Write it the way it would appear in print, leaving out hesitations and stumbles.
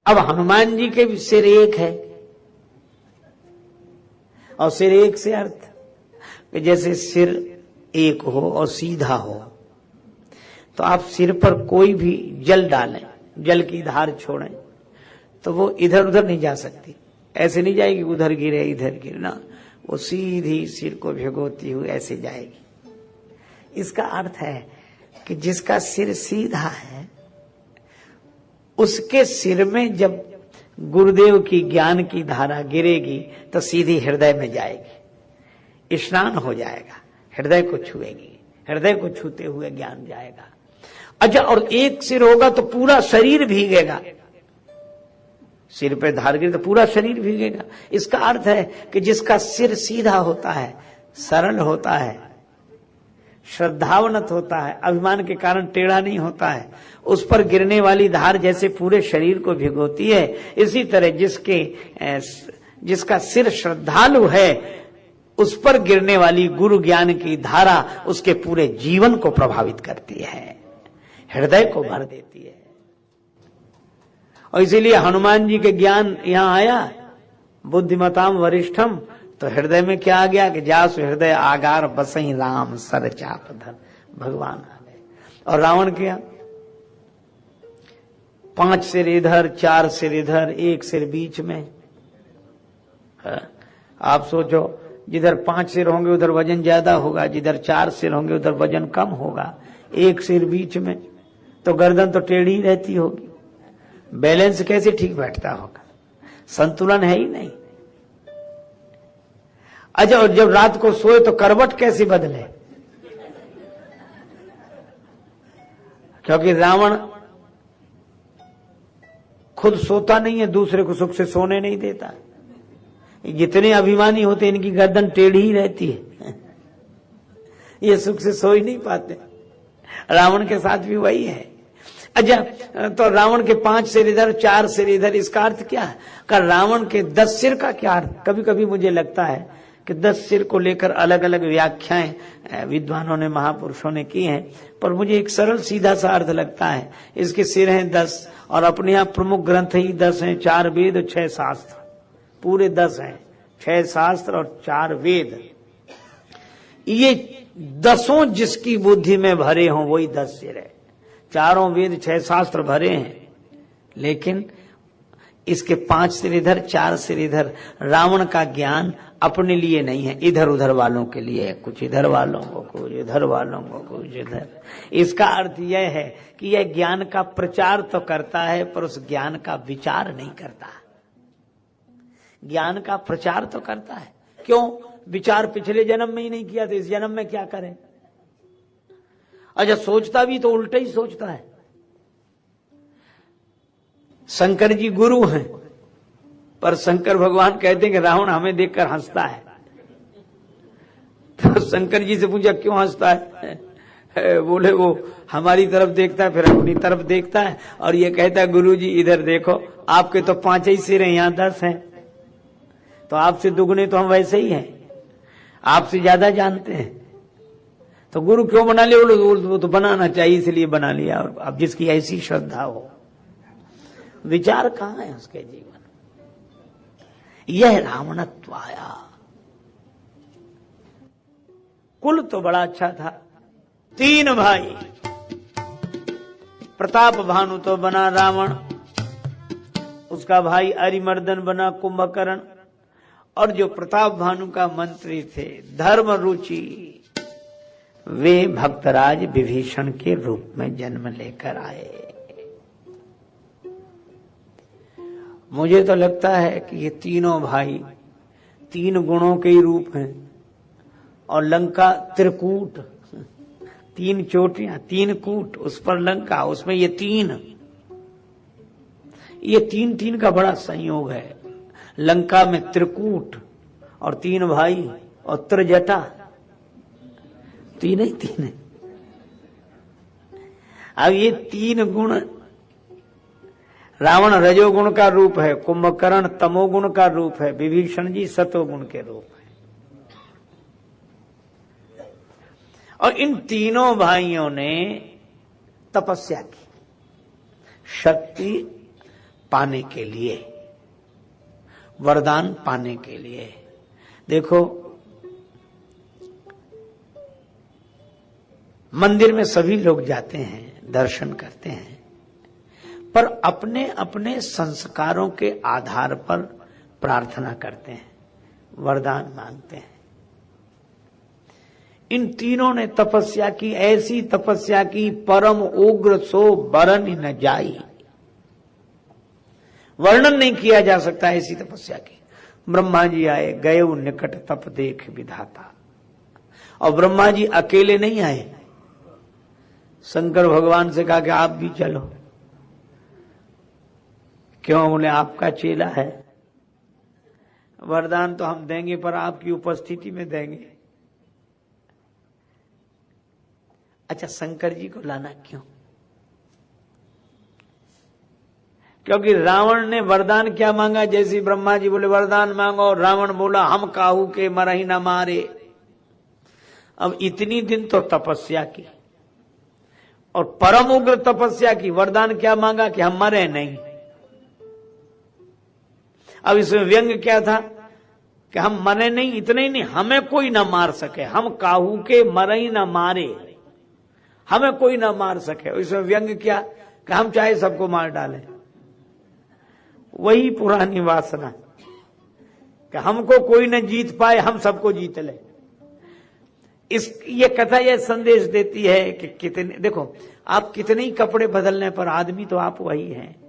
अब हनुमान जी के भी सिर एक है, और सिर एक से अर्थ कि जैसे सिर एक हो और सीधा हो, तो आप सिर पर कोई भी जल डालें, जल की धार छोड़ें, तो वो इधर उधर नहीं जा सकती, ऐसे नहीं जाएगी उधर गिरे इधर गिरे ना, वो सीधी सिर को भिगोती हुई ऐसे जाएगी। इसका अर्थ है कि जिसका सिर सीधा है उसके सिर में जब गुरुदेव की ज्ञान की धारा गिरेगी तो सीधी हृदय में जाएगी, स्नान हो जाएगा, हृदय को छुएगी, हृदय को छूते हुए ज्ञान जाएगा। अच्छा, और एक सिर होगा तो पूरा शरीर भीगेगा, सिर पे धार गिरे तो पूरा शरीर भीगेगा। इसका अर्थ है कि जिसका सिर सीधा होता है, सरल होता है, श्रद्धावनत होता है, अभिमान के कारण टेढ़ा नहीं होता है, उस पर गिरने वाली धार जैसे पूरे शरीर को भिगोती है, इसी तरह जिसका सिर श्रद्धालु है उस पर गिरने वाली गुरु ज्ञान की धारा उसके पूरे जीवन को प्रभावित करती है, हृदय को भर देती है। और इसीलिए हनुमान जी के ज्ञान यहां आया, बुद्धिमताम वरिष्ठम, तो हृदय में क्या आ गया कि जासु हृदय आगार बसई राम सर चाप धर, भगवान आ गए। और रावण क्या, 5 सिर इधर, 4 सिर इधर, 1 सिर बीच में। आप सोचो, जिधर 5 सिर होंगे उधर वजन ज्यादा होगा, जिधर 4 सिर होंगे उधर वजन कम होगा, 1 सिर बीच में, तो गर्दन तो टेढ़ी रहती होगी, बैलेंस कैसे ठीक बैठता होगा, संतुलन है ही नहीं। अच्छा, और जब रात को सोए तो करवट कैसे बदले, क्योंकि रावण खुद सोता नहीं है, दूसरे को सुख से सोने नहीं देता। जितने अभिमानी होते इनकी गर्दन टेढ़ी ही रहती है, ये सुख से सो ही नहीं पाते। रावण के साथ भी वही है। अच्छा, तो रावण के 5 सिर इधर, 4 सिर इधर, इसका अर्थ क्या है? का रावण के 10 सिर का क्या अर्थ? कभी कभी मुझे लगता है कि 10 सिर को लेकर अलग अलग व्याख्याएं विद्वानों ने, महापुरुषों ने की हैं, पर मुझे एक सरल सीधा सा अर्थ लगता है, इसके सिर हैं 10 और अपने यहाँ प्रमुख ग्रंथ ही 10 हैं, 4 वेद और 6 शास्त्र, पूरे 10 हैं, 6 शास्त्र और 4 वेद। ये 10 जिसकी बुद्धि में भरे हों वही 10 सिर है। चारों वेद 6 शास्त्र भरे हैं, लेकिन इसके 5 सिर इधर, 4 सिर इधर। रावण का ज्ञान अपने लिए नहीं है, इधर उधर वालों के लिए है, कुछ इधर वालों को, कुछ इधर वालों को, कुछ इधर। इसका अर्थ यह है कि यह ज्ञान का प्रचार तो करता है पर उस ज्ञान का विचार नहीं करता। ज्ञान का प्रचार तो करता है, क्यों? विचार पिछले जन्म में ही नहीं किया तो इस जन्म में क्या करें? अच्छा, सोचता भी तो उल्टा ही सोचता है। शंकर जी गुरु हैं, पर शंकर भगवान कहते हैं कि रावण हमें देखकर हंसता है। तो शंकर जी से पूछा क्यों हंसता है? बोले वो हमारी तरफ देखता है, फिर अपनी तरफ देखता है और ये कहता है गुरु जी इधर देखो, आपके तो 5 ही सिर हैं, यहाँ 10 हैं, तो आपसे दुगने तो हम वैसे ही हैं, आपसे ज्यादा जानते हैं, तो गुरु क्यों बना लिया? वो तो बनाना चाहिए इसलिए बना लिया। और अब जिसकी ऐसी श्रद्धा हो, विचार कहां है उसके जीवन? यह रावणत्व आया। कुल तो बड़ा अच्छा था, 3 भाई, प्रताप भानु तो बना रावण, उसका भाई अरिमर्दन बना कुंभकर्ण, और जो प्रताप भानु का मंत्री थे धर्म रुचि, वे भक्तराज विभीषण के रूप में जन्म लेकर आए। मुझे तो लगता है कि ये तीनों भाई 3 गुणों के ही रूप हैं, और लंका त्रिकूट, 3 चोटियां, 3 कूट, उस पर लंका, उसमें ये 3 का बड़ा संयोग है। लंका में त्रिकूट और 3 भाई और त्रिजटा, 3 ही 3 है। अब ये 3 गुण, रावण रजोगुण का रूप है, कुंभकर्ण तमोगुण का रूप है, विभीषण जी सतोगुण के रूप है। और इन तीनों भाइयों ने तपस्या की, शक्ति, पाने के लिए, वरदान पाने के लिए। देखो, मंदिर में सभी लोग जाते हैं, दर्शन करते हैं, पर अपने अपने संस्कारों के आधार पर प्रार्थना करते हैं, वरदान मांगते हैं। इन तीनों ने तपस्या की, ऐसी तपस्या की, परम उग्र सो बरन न जाई। वर्णन नहीं किया जा सकता ऐसी तपस्या की। ब्रह्मा जी आए, गए निकट तप देख विधाता। और ब्रह्मा जी अकेले नहीं आए, शंकर भगवान से कहा कि आप भी चलो। क्यों? बोले आपका चेला है, वरदान तो हम देंगे पर आपकी उपस्थिति में देंगे। अच्छा, शंकर जी को लाना क्यों? क्योंकि रावण ने वरदान क्या मांगा? जैसे ब्रह्मा जी बोले वरदान मांगो, रावण बोला हम काहू के मरही न मारे। अब इतनी दिन तो तपस्या की और परम उग्र तपस्या की, वरदान क्या मांगा कि हम मरे नहीं। अब इसमें व्यंग क्या था कि हम मरे नहीं, इतने ही नहीं, हमें कोई ना मार सके, हम काहू के मरही न मारे, हमें कोई ना मार सके। इसमें व्यंग क्या कि हम चाहे सबको मार डालें। वही पुरानी वासना कि हमको कोई न जीत पाए, हम सबको जीत ले। ये कथा यह संदेश देती है कि कितने, देखो आप कितने ही कपड़े बदलने पर आदमी तो आप वही हैं।